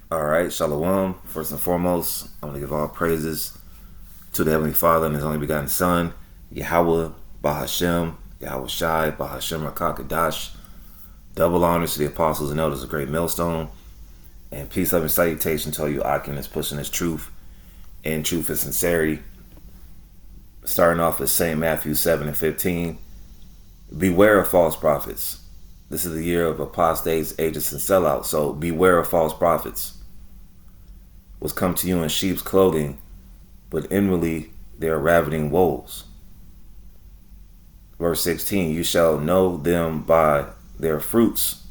All right, Shalom. First and foremost, I'm going to give all praises to the Heavenly Father and His only begotten Son, Yahweh, Bahashem, Yahweh Shai, Bahashem Rakakadash. Double honors to the apostles and elders of Great Millstone. And peace, love, and salutation to all you Akim that's pushing this truth and truth and sincerity. Starting off with St. Matthew 7:15. Beware of false prophets. This is the year of apostates, agents, and sellouts. So beware of false prophets. Was come to you in sheep's clothing, but inwardly they are ravening wolves. Verse 16, you shall know them by their fruits.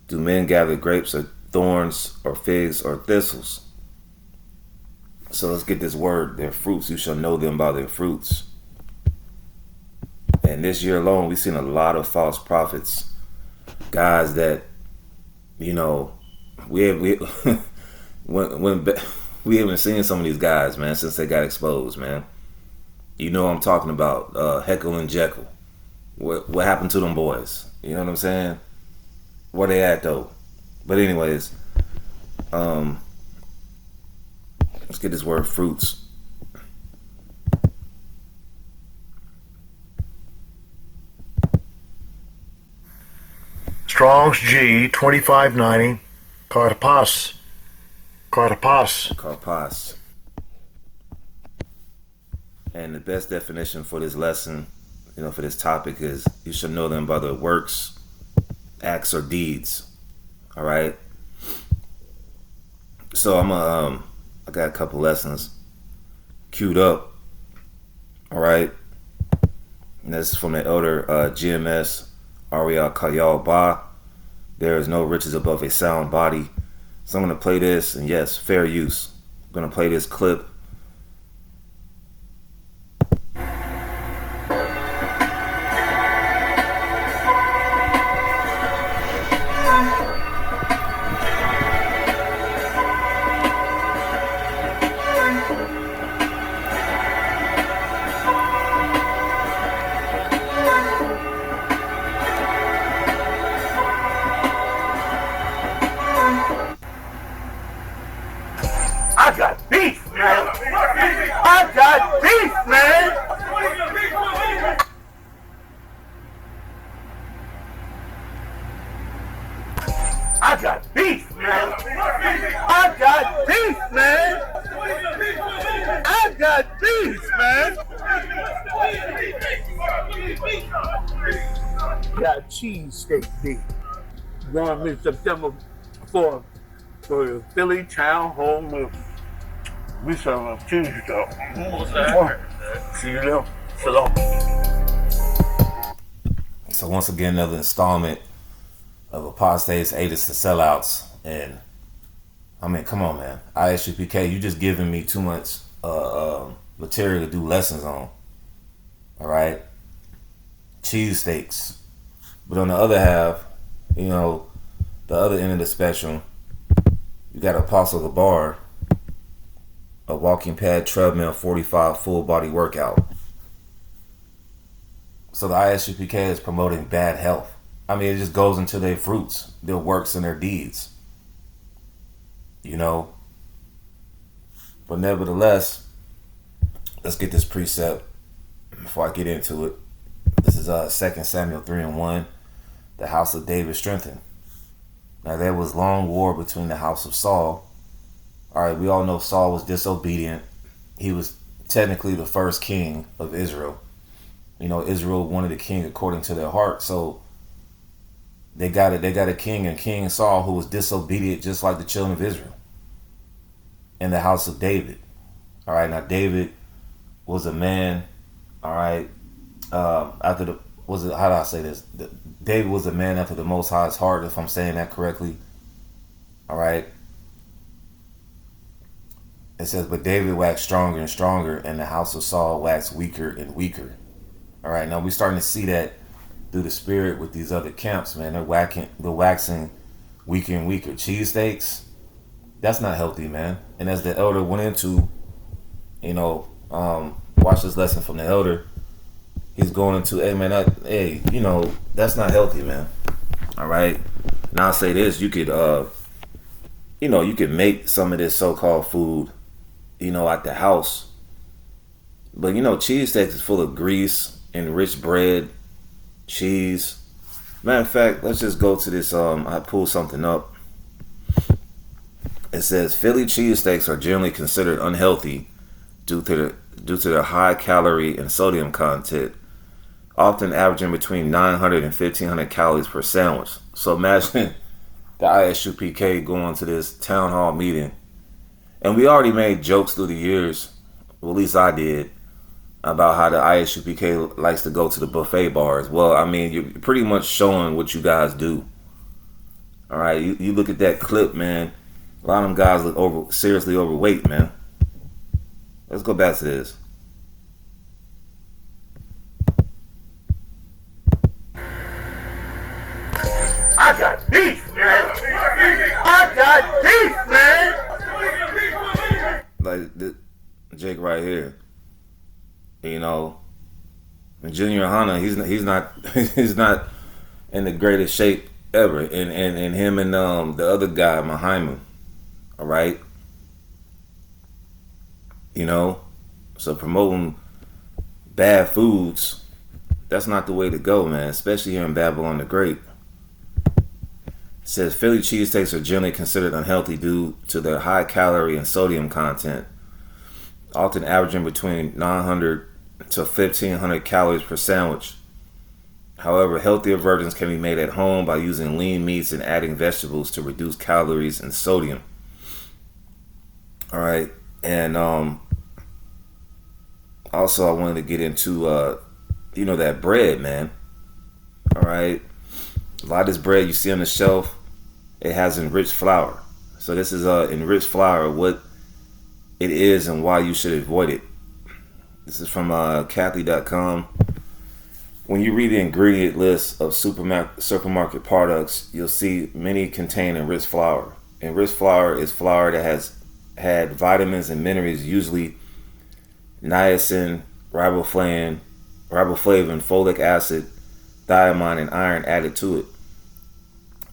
Do men gather grapes or thorns or figs or thistles? So let's get this word, their fruits. You shall know them by their fruits. And this year alone, we've seen a lot of false prophets. Guys that, we when we haven't seen some of these guys, man, since they got exposed, man. You know what I'm talking about, Heckle and Jekyll. What happened to them boys? You know what I'm saying? Where they at though? But anyways, let's get this word fruits. Strong's G 2590 Cartapas. And the best definition for this lesson, for this topic is you should know them by their works, acts, or deeds. All right. So I got a couple lessons queued up. All right. And this is from the elder GMS Ariel Kayal Ba. There is no riches above a sound body. So I'm going to play this, and yes, fair use. I'm going to play this clip. I got beef, man. I got beef, man. I got beef, man. I got beef, man. I got beef, man. Got cheesesteak beef. Going to September 4th for the Philly Town Hall movie. We serve a cheese stuff. See you there. Shalom. So once again, another installment of Apostates, Agents, and Sellouts. And I mean, come on, man. Isupk, you just giving me too much material to do lessons on. All right, cheesesteaks. But on the other half, the other end of the spectrum, you got Apostle Gabar, a walking pad, treadmill, 45 full body workout. So the Isupk is promoting bad health. I mean, it just goes into their fruits, their works, and their deeds. But nevertheless, let's get this precept before I get into it. This is 2 Samuel 3:1. The house of David strengthened. Now there was long war between the house of Saul. All right, we all know Saul was disobedient. He was technically the first king of Israel. Israel wanted a king according to their heart, so they got a king, and King Saul, who was disobedient just like the children of Israel. In the house of David. All right, now David was a man, all right, how do I say this? David was a man after the Most High's heart, if I'm saying that correctly. All right. It says, but David waxed stronger and stronger, and the house of Saul waxed weaker and weaker. All right, now we're starting to see that through the spirit with these other camps, man. They're waxing weaker and weaker. Cheesesteaks, that's not healthy, man. And as the elder went into, watch this lesson from the elder. He's going into, that's not healthy, man. All right. Now I'll say this, you could, you can make some of this so-called food, at the house. But cheesesteaks is full of grease, enriched bread, cheese. Matter of fact, let's just go to this. I pulled something up. It says Philly cheesesteaks are generally considered unhealthy due to their high calorie and sodium content, often averaging between 900 and 1,500 calories per sandwich. So imagine the ISUPK going to this town hall meeting, and we already made jokes through the years, well, at least I did, about how the ISUPK likes to go to the buffet bars. Well, I mean, you're pretty much showing what you guys do. All right, you look at that clip, man. A lot of them guys look seriously overweight, man. Let's go back to this. I got beef, man. I got beef, man. Like Jake right here. Junior Hanna, he's not he's not in the greatest shape ever. And him and the other guy, Mahima. All right. So promoting bad foods, that's not the way to go, man, especially here in Babylon the Great. It says Philly cheesesteaks are generally considered unhealthy due to their high calorie and sodium content, often averaging between 900 to 1,500 calories per sandwich. However, healthier versions can be made at home by using lean meats and adding vegetables to reduce calories and sodium. All right, and also I wanted to get into that bread, man. All right, a lot of this bread you see on the shelf, it has enriched flour. So this is enriched flour, what it is and why you should avoid it. This is from Kathy.com. When you read the ingredient list of supermarket products, you'll see many contain enriched flour. Enriched flour is flour that has had vitamins and minerals, usually niacin, riboflavin, folic acid, thiamine, and iron added to it.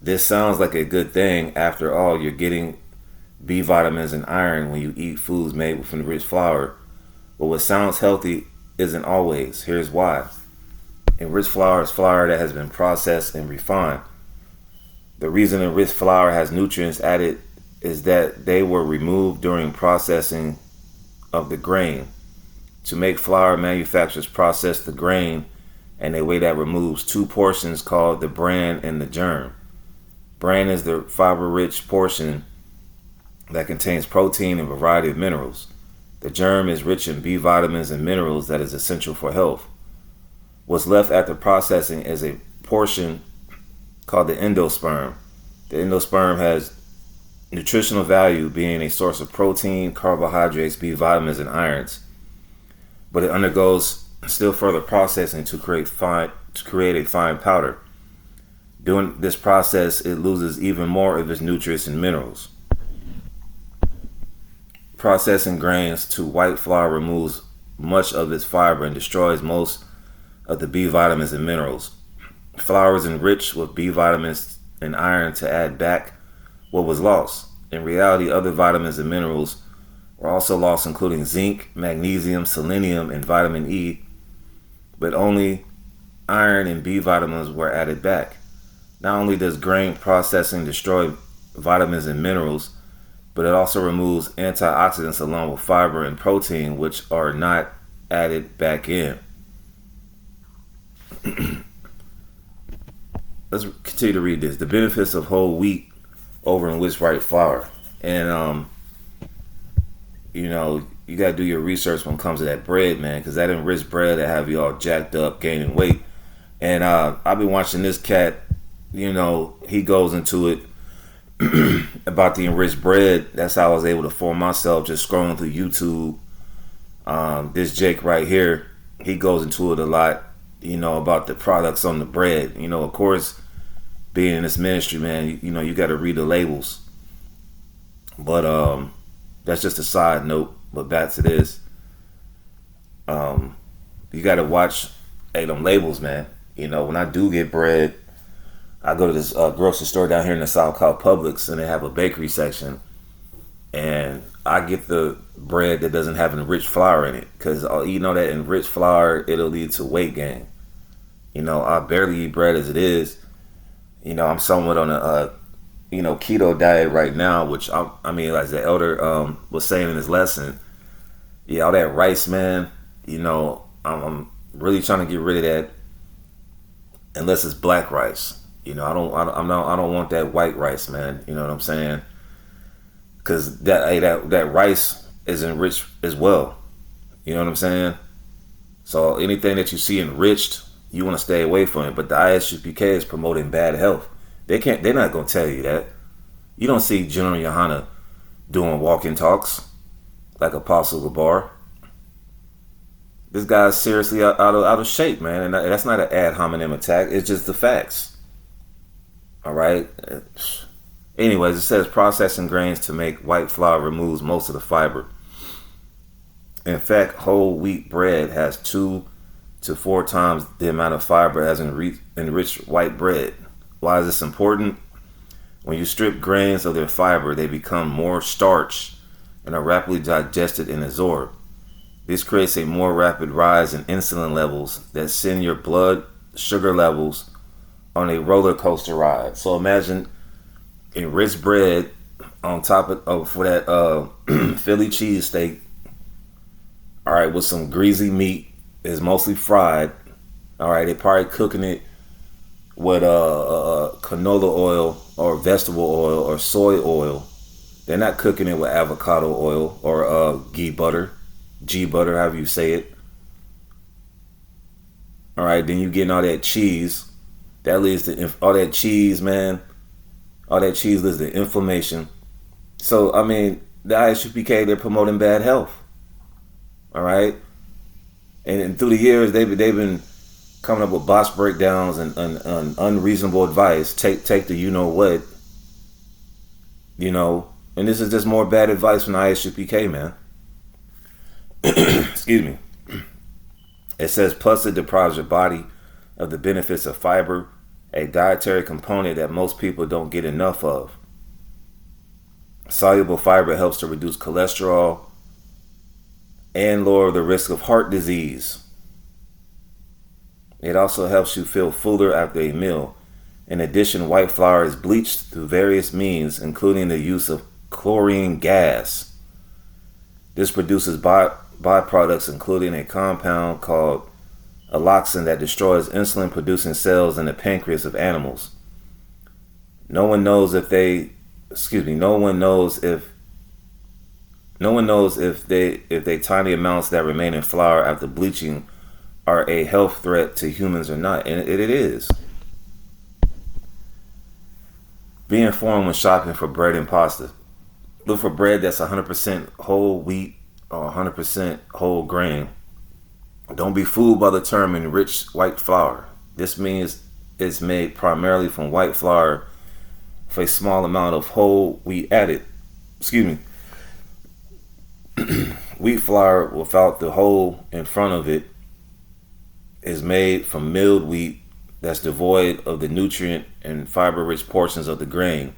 This sounds like a good thing. After all, you're getting B vitamins and iron when you eat foods made with enriched flour. But what sounds healthy isn't always. Here's why. Enriched flour is flour that has been processed and refined. The reason enriched flour has nutrients added is that they were removed during processing of the grain. To make flour, manufacturers process the grain in a way that removes two portions called the bran and the germ. Bran is the fiber-rich portion that contains protein and a variety of minerals. The germ is rich in B vitamins and minerals that is essential for health. What's left after processing is a portion called the endosperm. The endosperm has nutritional value, being a source of protein, carbohydrates, B vitamins, and irons. But it undergoes still further processing to create a fine powder. During this process, it loses even more of its nutrients and minerals. Processing grains to white flour removes much of its fiber and destroys most of the B vitamins and minerals. Flour is enriched with B vitamins and iron to add back what was lost. In reality, other vitamins and minerals were also lost, including zinc, magnesium, selenium, and vitamin E, but only iron and B vitamins were added back. Not only does grain processing destroy vitamins and minerals, but it also removes antioxidants along with fiber and protein, which are not added back in. Let's continue to read this. The benefits of whole wheat over enriched white flour. And, you got to do your research when it comes to that bread, man, because that enriched bread that have you all jacked up, gaining weight. And I've been watching this cat, he goes into it about the enriched bread. That's how I was able to form myself just scrolling through YouTube. This Jake right here, he goes into it a lot, about the products on the bread. Of course, being in this ministry, man, you got to read the labels. But that's just a side note. But back to this. You got to watch them labels, man. When I do get bread, I go to this grocery store down here in the South called Publix, and they have a bakery section, and I get the bread that doesn't have enriched flour in it, because you know that enriched flour, it'll lead to weight gain. I barely eat bread as it is. I'm somewhat on a keto diet right now, which I mean, as the elder was saying in his lesson, all that rice, man. I'm really trying to get rid of that, unless it's black rice. I don't want that white rice, man. You know what I'm saying? Because that rice is enriched as well. You know what I'm saying? So anything that you see enriched, you want to stay away from it. But the Isupk is promoting bad health. They're not gonna tell you that. You don't see General Yohana doing walking talks like Apostle Gabar. This guy's seriously out of shape, man. And that's not an ad hominem attack. It's just the facts. All right. Anyways, it says processing grains to make white flour removes most of the fiber. In fact, whole wheat bread has 2 to 4 times the amount of fiber as enriched white bread. Why is this important? When you strip grains of their fiber, they become more starch and are rapidly digested and absorbed. This creates a more rapid rise in insulin levels that send your blood sugar levels on a roller coaster ride. So imagine enriched bread on top of for that Philly cheesesteak. All right, with some greasy meat. It's mostly fried. All right, they're probably cooking it with canola oil or vegetable oil or soy oil. They're not cooking it with avocado oil or ghee butter, G butter, however you say it. All right, then you getting all that cheese. That leads to all that cheese, man. All that cheese leads to inflammation. So I mean, the Isupk, they're promoting bad health. All right, and through the years they've been coming up with boss breakdowns and unreasonable advice. Take the what, and this is just more bad advice from the Isupk, man. Excuse me. It says, plus it deprives your body of the benefits of fiber, a dietary component that most people don't get enough of. Soluble fiber helps to reduce cholesterol and lower the risk of heart disease. It also helps you feel fuller after a meal. In addition, white flour is bleached through various means, including the use of chlorine gas. This produces byproducts, including a compound called alloxin that destroys insulin-producing cells in the pancreas of animals. No one knows if the tiny amounts that remain in flour after bleaching are a health threat to humans or not, and it is. Be informed when shopping for bread and pasta. Look for bread that's 100% whole wheat or 100% whole grain. Don't be fooled by the term enriched white flour. This means it's made primarily from white flour with a small amount of whole wheat added. Wheat flour without the whole in front of it is made from milled wheat that's devoid of the nutrient and fiber-rich portions of the grain,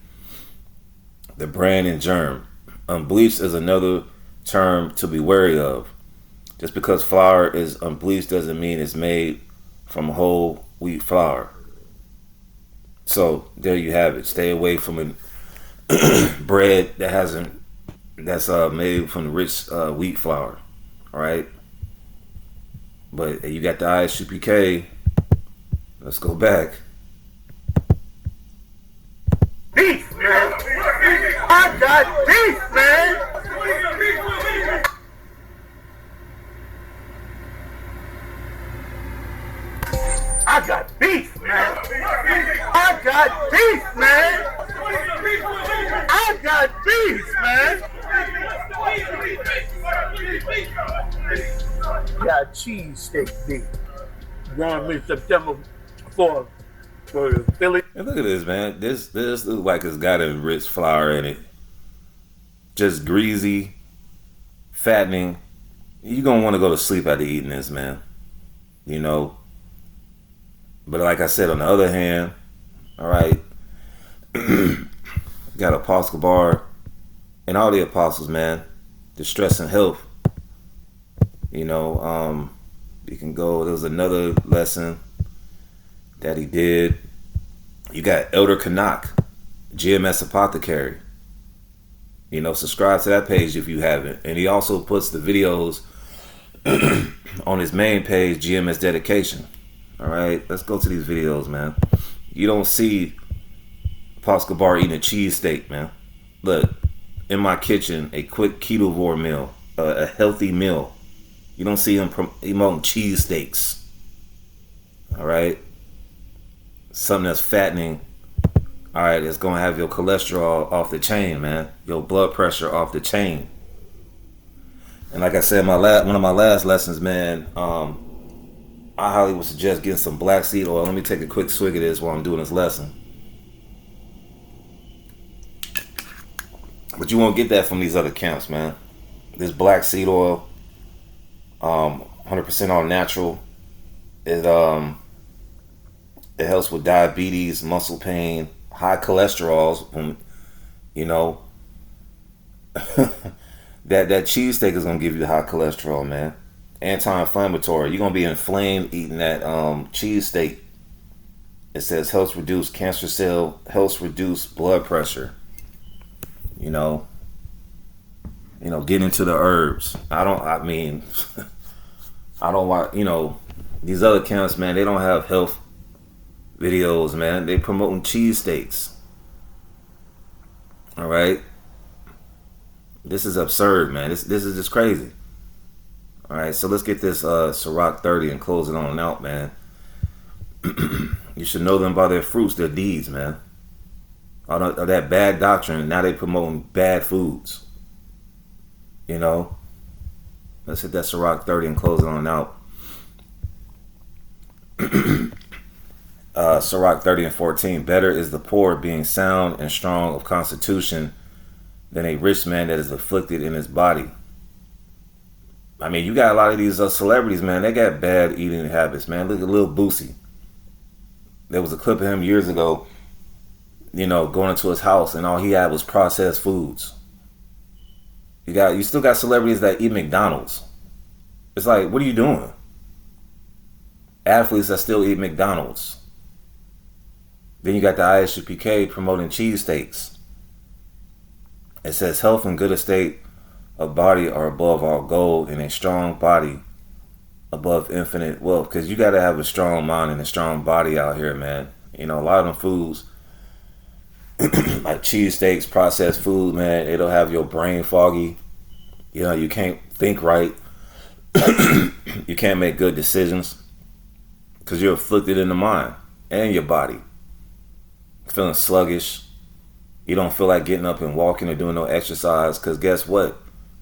the bran and germ. Unbleached is another term to be wary of. Just because flour is unbleached doesn't mean it's made from whole wheat flour. So there you have it. Stay away from a bread that's made from rich wheat flour. All right. But you got the Isupk. Let's go back. Beef, man. I got beef, man. I got beef, man. I got beef, man. I got beef, man. Got cheesesteak beef. Going in September for Philly. And look at this, man. This looks like it's got enriched flour in it. Just greasy, fattening. You're gonna want to go to sleep after eating this, man. But like I said, on the other hand, All right. Got Apostle Bar and all the apostles, man. Distress and health. You know, you can go. There was another lesson that he did. You got Elder Canuck, GMS Apothecary. You know, subscribe to that page if you haven't. And he also puts the videos on his main page, GMS Dedication. All right, let's go to these videos, man. You don't see Apostle Bar eating a cheesesteak, man. Look, in my kitchen, a quick ketovore meal, a healthy meal. You don't see him promoting cheesesteaks. All right, something that's fattening. All right, it's gonna have your cholesterol off the chain, man. Your blood pressure off the chain. And like I said, one of my last lessons, man. I highly would suggest getting some black seed oil. Let me take a quick swig of this while I'm doing this lesson. But you won't get that from these other camps, man. This black seed oil, 100% all natural. It helps with diabetes, muscle pain, high cholesterols. You know, that cheesesteak is gonna give you high cholesterol, man. Anti-inflammatory. You're gonna be inflamed eating that cheesesteak. It says helps reduce cancer cell, helps reduce blood pressure. You know, get into the herbs. I don't want, these other camps, man, they don't have health videos, man. They promoting cheesesteaks. All right. This is absurd, man. This is just crazy. All right, so let's get this Sirach 30 and close it on out, man. You should know them by their fruits, their deeds, man. All that bad doctrine, now they promoting bad foods. You know? Let's hit that Sirach 30 and close it on out. Sirach 30 and 14. Better is the poor being sound and strong of constitution than a rich man that is afflicted in his body. I mean, you got a lot of these celebrities, man. They got bad eating habits, man. Look at Lil Boosie. There was a clip of him years ago, going into his house, and all he had was processed foods. You still got celebrities that eat McDonald's. It's like, what are you doing? Athletes that still eat McDonald's. Then you got the Isupk promoting cheesesteaks. It says health and good estate of body are above all gold, and a strong body above infinite wealth. Because you got to have a strong mind and a strong body out here, man. A lot of them foods, like cheesesteaks, processed food, man, it'll have your brain foggy. You can't think right. You can't make good decisions because you're afflicted in the mind and your body. Feeling sluggish. You don't feel like getting up and walking or doing no exercise because guess what?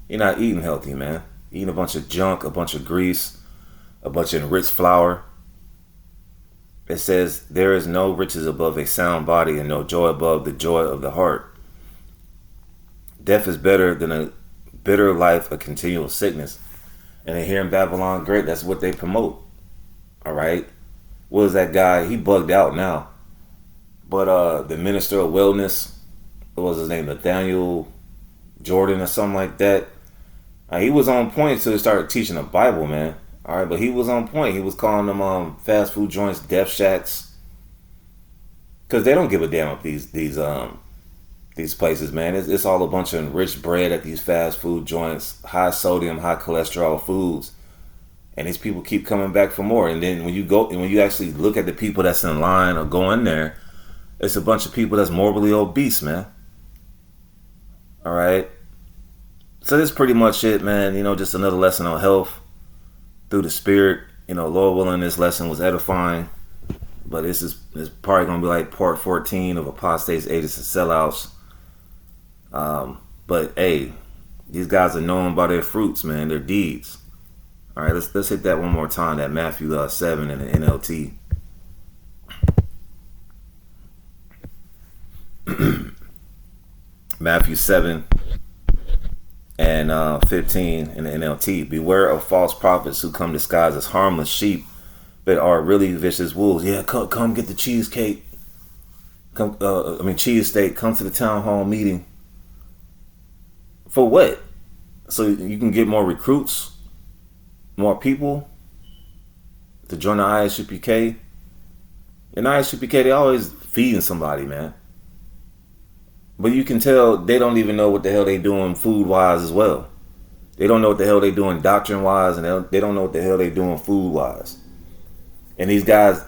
You're not eating healthy, man. You're eating a bunch of junk, a bunch of grease, a bunch of enriched flour. It says, there is no riches above a sound body and no joy above the joy of the heart. Death is better than a bitter life of continual sickness. And here in Babylon, great, that's what they promote. All right. What was that guy? He bugged out now. But the minister of wellness, what was his name? Nathaniel Jordan or something like that. He was on point until he started teaching the Bible, man. All right, but he was on point. He was calling them fast food joints death shacks because they don't give a damn about these places, man. It's all a bunch of enriched bread at these fast food joints, high sodium, high cholesterol foods, and these people keep coming back for more. And then when you actually look at the people that's in line or go in there, it's a bunch of people that's morbidly obese, man. All right. So that's pretty much it, man. Just another lesson on health through the spirit. Lord willing, this lesson was edifying. But it's probably going to be like part 14 of Apostates, Agents, and Sellouts. But, hey, these guys are known by their fruits, man, their deeds. All right, let's hit that one more time, that Matthew 7 in the NLT. Matthew 7 and 15 in the NLT. Beware of false prophets who come disguised as harmless sheep, but are really vicious wolves. Yeah, come get the cheesecake. Cheese State, come to the town hall meeting. For what? So you can get more recruits, more people to join the ISUPK. In ISUPK, they always feeding somebody, man. But you can tell they don't even know what the hell they doing food-wise as well. They don't know what the hell they doing doctrine-wise, and they don't know what the hell they doing food-wise. And these guys,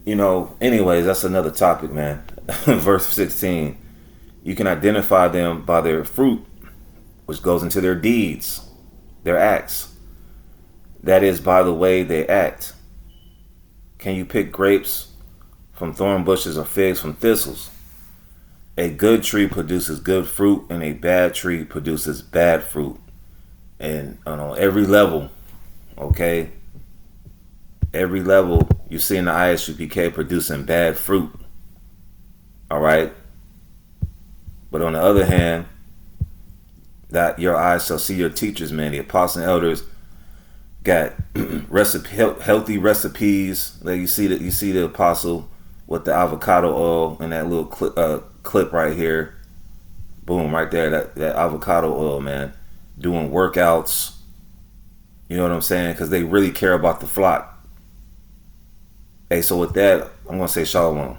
anyways, that's another topic, man. Verse 16, you can identify them by their fruit, which goes into their deeds, their acts. That is by the way they act. Can you pick grapes from thorn bushes or figs from thistles? A good tree produces good fruit, and a bad tree produces bad fruit. And on every level, okay? Every level, you see in the ISUPK producing bad fruit. All right? But on the other hand, that your eyes shall see your teachers, man. The apostles and elders got healthy recipes. Like you see the apostle with the avocado oil and that little clip right here. Boom, right there. That avocado oil, man. Doing workouts. You know what I'm saying? Because they really care about the flock. Hey, so with that, I'm going to say shalom.